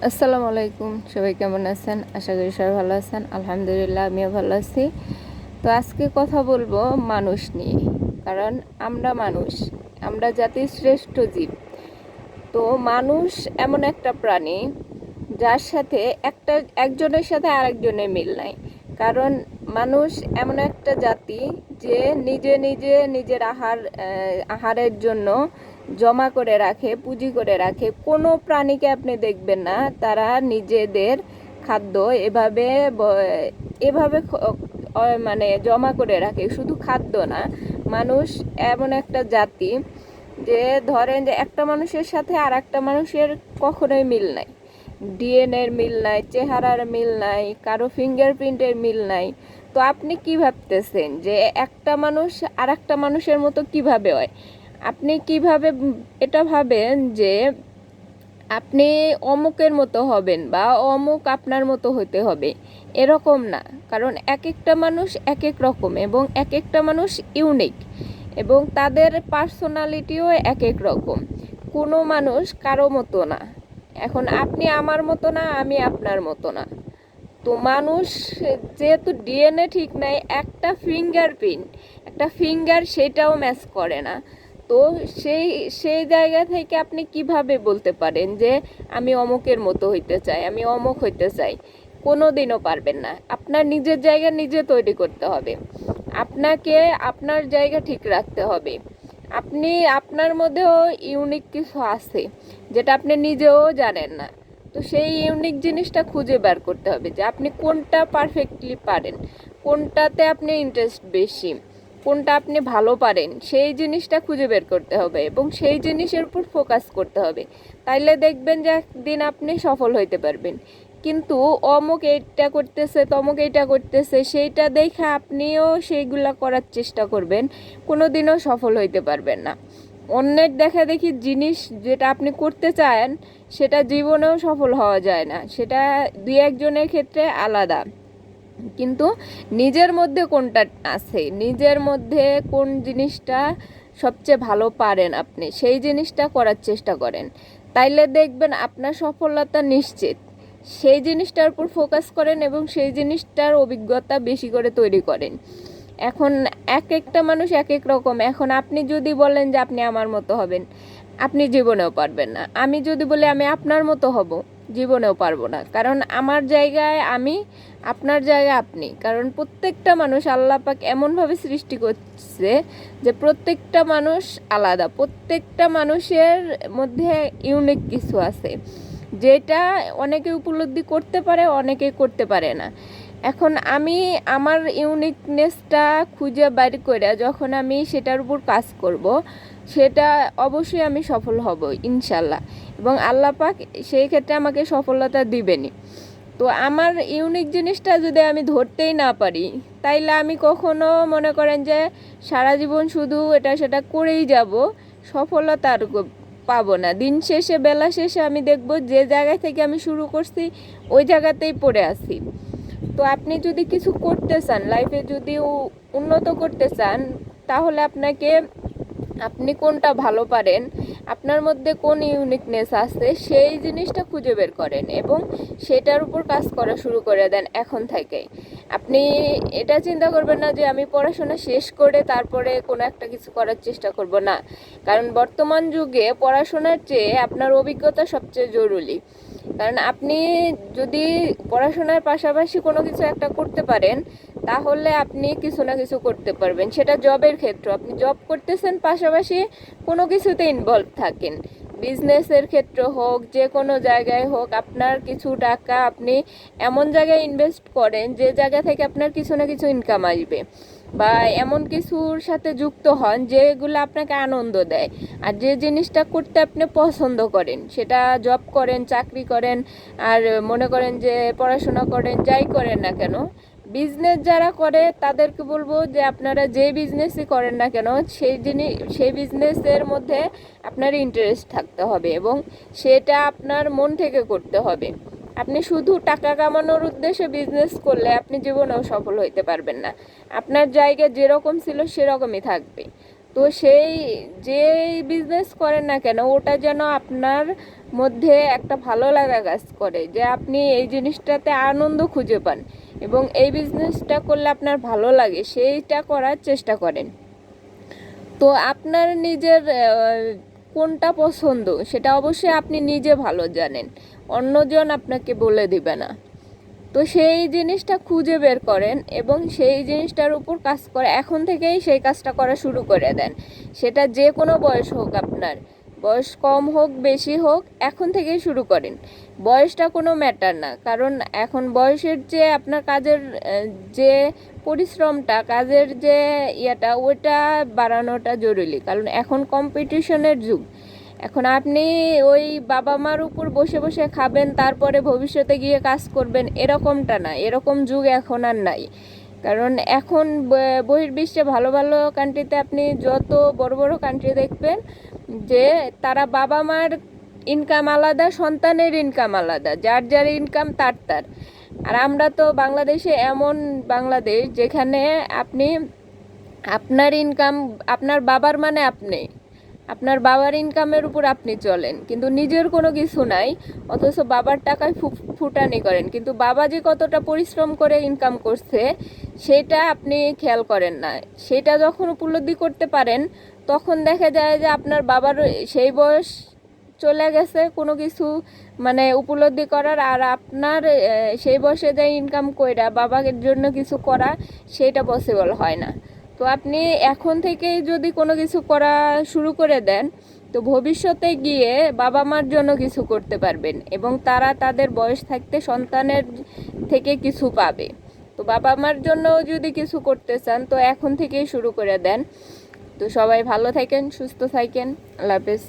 আসসালামু আলাইকুম, সবাই কেমন আছেন? আশা করি সবাই ভালো আছেন। আলহামদুলিল্লাহ, আমিও ভালো আছি। তো আজকে কথা বলবো মানুষ নিয়ে। কারণ আমরা মানুষ, আমরা জাতির শ্রেষ্ঠ জীব। তো মানুষ এমন একটা প্রাণী যার সাথে একজনের সাথে আরেকজনের মিল নাই। কারণ মানুষ এমন একটা জাতি যে নিজে নিজে নিজের আহারের জন্য জমা করে রাখে, পুঁজি করে রাখে। কোনো প্রাণীকে আপনি দেখবেন না তারা নিজেদের খাদ্য এভাবে এভাবে মানে জমা করে রাখে। শুধু খাদ্য না, মানুষ এমন একটা জাতি যে ধরেন যে একটা মানুষের সাথে আর একটা মানুষের কখনোই মিল নাই। ডিএনএর মিল নাই, চেহারার মিল নাই, কারো ফিঙ্গারপ্রিন্টের মিল নাই। তো আপনি কি ভাবতেছেন যে একটা মানুষ আর একটা মানুষের মতো কিভাবে হয়? আপনি কিভাবে এটা ভাবেন যে আপনি অমুকের মতো হবেন বা অমুক আপনার মতো হতে হবে? এরকম না। কারণ এক একটা মানুষ এক এক রকম এবং এক একটা মানুষ ইউনিক এবং তাদের পার্সোনালিটিও এক এক রকম। কোনো মানুষ কারো মতো না। এখন আপনি আমার মতো না, আমি আপনার মতো না। তো মানুষ যেহেতু ডিএনএ ঠিক নাই, একটা ফিঙ্গার সেটাও ম্যাচ করে না। তো সেই সেই জায়গা থেকে আপনি কিভাবে বলতে পারেন যে আমি অমুকের মতো হইতে চাই, আমি অমুক হইতে চাই? কোনো দিনও পারবেন না। আপনার নিজের জায়গা নিজে তৈরি করতে হবে। আপনাকে আপনার জায়গা ঠিক রাখতে হবে। আপনি আপনার মধ্যেও ইউনিক কিছু আছে যেটা আপনি নিজেও জানেন না। তো সেই ইউনিক জিনিসটা খুঁজে বের করতে হবে যে আপনি কোনটা পারফেক্টলি পারেন, কোনটাতে আপনি ইন্টারেস্ট বেশি, কোনটা আপনি ভালো পারেন, সেই জিনিসটা খুঁজে বের করতে হবে এবং সেই জিনিসের উপর ফোকাস করতে হবে। তাইলে দেখবেন যে একদিন আপনি সফল হইতে পারবেন। কিন্তু অমুক এইটা করতেছে, তমুক এইটা করতেছে, সেইটা দেখে আপনিও সেইগুলা করার চেষ্টা করবেন, কোনো দিনও সফল হইতে পারবেন না। অন্যের দেখা দেখি জিনিস যেটা আপনি করতে চান সেটা জীবনেও সফল হওয়া যায় না। সেটা দুই একজনের ক্ষেত্রে আলাদা। কিন্তু নিজের মধ্যে কোনটা আছে, নিজের মধ্যে কোন জিনিসটা সবচেয়ে ভালো পারেন আপনি, সেই জিনিসটা করার চেষ্টা করেন। তাইলে দেখবেন আপনার সফলতা নিশ্চিত। সেই জিনিসটার উপর ফোকাস করেন এবং সেই জিনিসটার অভিজ্ঞতা বেশি করে তৈরি করেন। এখন এক একটা মানুষ এক এক রকম। এখন আপনি যদি বলেন যে আপনি আমার মতো হবেন, আপনি জীবনেও পারবেন না। আমি যদি বলি আমি আপনার মতো হব, জীবনেও পারবো না। কারণ আমার জায়গায় আমি, আপনার জায়গায় আপনি। কারণ প্রত্যেকটা মানুষ আল্লাহ পাক এমনভাবে সৃষ্টি করছে যে প্রত্যেকটা মানুষ আলাদা। প্রত্যেকটা মানুষের মধ্যে ইউনিক কিছু আছে যেটা অনেকে উপলব্ধি করতে পারে, অনেকে করতে পারে না। এখন আমি আমার ইউনিকনেসটা খুঁজে বাইর করে যখন আমি সেটার উপর কাজ করব, সেটা অবশ্যই আমি সফল হব ইনশাল্লাহ। এবং আল্লাহ পাক সেই ক্ষেত্রে আমাকে সফলতা দিবেনই। তো আমার ইউনিক জিনিসটা যদি আমি ধরতেই না পারি, তাইলে আমি কখনো মনে করেন যে সারা জীবন শুধু এটা সেটা করেই যাব, সফলতা আর পাবো না। দিন শেষে, বেলা শেষে আমি দেখব যে জায়গায় থেকে আমি শুরু করছি ওই জায়গাতেই পড়ে আছি। তো আপনি যদি কিছু করতে চান, লাইফে যদি উন্নত করতে চান, তাহলে আপনি কোনটা ভালো পারেন, আপনার মধ্যে কোন ইউনিকনেস আছে, সেই জিনিসটা খুঁজে বের করেন এবং সেটার উপর কাজ করা শুরু করে দেন এখন থেকেই। আপনি এটা চিন্তা করবেন না যে আমি পড়াশোনা শেষ করে তারপরে কোনো একটা কিছু করার চেষ্টা করব, না। কারণ বর্তমান যুগে পড়াশোনার চেয়ে আপনার অভিজ্ঞতা সবচেয়ে জরুরি। কারণ আপনি যদি পড়াশোনার পাশাপাশি কোনো কিছু একটা করতে পারেন, তাহলে আপনি কিছু না কিছু করতে পারবেন। সেটা জবের ক্ষেত্রে, আপনি জব করতেছেন পাশাপাশি কোনো কিছুতে ইনভলভ থাকেন, বিজনেসের ক্ষেত্রে হোক, যে কোনো জায়গায় হোক, আপনার কিছু টাকা আপনি এমন জায়গায় ইনভেস্ট করেন যে জায়গা থেকে আপনার কিছু না কিছু ইনকাম আসবে, বা এমন কিছুর সাথে যুক্ত হন যেগুলো আপনাকে আনন্দ দেয়। আর যে জিনিসটা করতে আপনি পছন্দ করেন, সেটা জব করেন, চাকরি করেন, আর মনে করেন যে পড়াশোনা করেন, যাই করেন না কেন, বিজনেস যারা করে তাদেরকে বলবো যে আপনারা যে বিজনেসই করেন না কেন, সেই বিজনেসের মধ্যে আপনার ইন্টারেস্ট থাকতে হবে এবং সেটা আপনার মন থেকে করতে হবে। আপনি শুধু টাকা কামানোর উদ্দেশ্যে বিজনেস করলে আপনি জীবনেও সফল হইতে পারবেন না। আপনার জায়গা যেরকম ছিল সেরকমই থাকবে। তো সেই যে বিজনেস করেন না কেন, ওটা যেন আপনার মধ্যে একটা ভালো লাগা কাজ করে, যে আপনি এই জিনিসটাতে আনন্দ খুঁজে পান এবং এই বিজনেসটা করলে আপনার ভালো লাগে, সেইটা করার চেষ্টা করেন। তো আপনার নিজের কোনটা পছন্দ সেটা অবশ্যই আপনি নিজে ভালো জানেন, অন্যজন আপনাকে বলে দিবে না। তো সেই জিনিসটা খুঁজে বের করেন এবং সেই জিনিসটার উপর কাজ করে এখন থেকেই সেই কাজটা করা শুরু করে দেন। সেটা যে কোনো বয়স হোক, আপনার বয়স কম হোক বেশি হোক, এখন থেকেই শুরু করেন। বয়সটা কোনো ম্যাটার না, কারণ এখন বয়সের যে আপনার কাজের যে পরিশ্রমটা, কাজের যে ইয়েটা, ওইটা বাড়ানোটা জরুরি, কারণ এখন কম্পিটিশনের যুগ। এখন আপনি ওই বাবা মার উপর বসে বসে খাবেন, তারপরে ভবিষ্যতে গিয়ে কাজ করবেন, এরকমটা না, এরকম যুগ এখন আর নাই। কারণ এখন বহির্বিশ্বে ভালো ভালো কান্ট্রিতে আপনি যত বড় বড় কান্ট্রি দেখবেন যে তারা বাবা মার ইনকাম আলাদা, সন্তানের ইনকাম আলাদা, যার যার ইনকাম তার তার। আর আমরা তো বাংলাদেশে এমন বাংলাদেশ যেখানে আপনি আপনার ইনকাম আপনার বাবার মানে আপনি, আপনার বাবার ইনকামের উপর আপনি চলেন, কিন্তু নিজের কোনো কিছু নাই, অথচ বাবার টাকায় ফুটানি করেন, কিন্তু বাবা যে কতটা পরিশ্রম করে ইনকাম করছে সেটা আপনি খেয়াল করেন না। সেটা যখন উপলব্ধি করতে পারেন তখন দেখা যায় যে আপনার বাবার সেই বয়স চলে গেছে কোনো কিছু মানে উপলব্ধি করার, আর আপনার সেই বয়সে যে ইনকাম কইরা বাবার জন্য কিছু করা সেটা পসিবল হয় না। তো আপনি এখন থেকেই যদি কোনো কিছু করা শুরু করে দেন, তো ভবিষ্যতে গিয়ে বাবা মার জন্য কিছু করতে পারবেন এবং তারা তাদের বয়স থাকতে সন্তানের থেকে কিছু পাবে। তো বাবা মার জন্য যদি কিছু করতে চান তো এখন থেকেই শুরু করে দেন। তো সবাই ভালো থাকেন, সুস্থ থাকেন, আল্লাহ হাফেজ।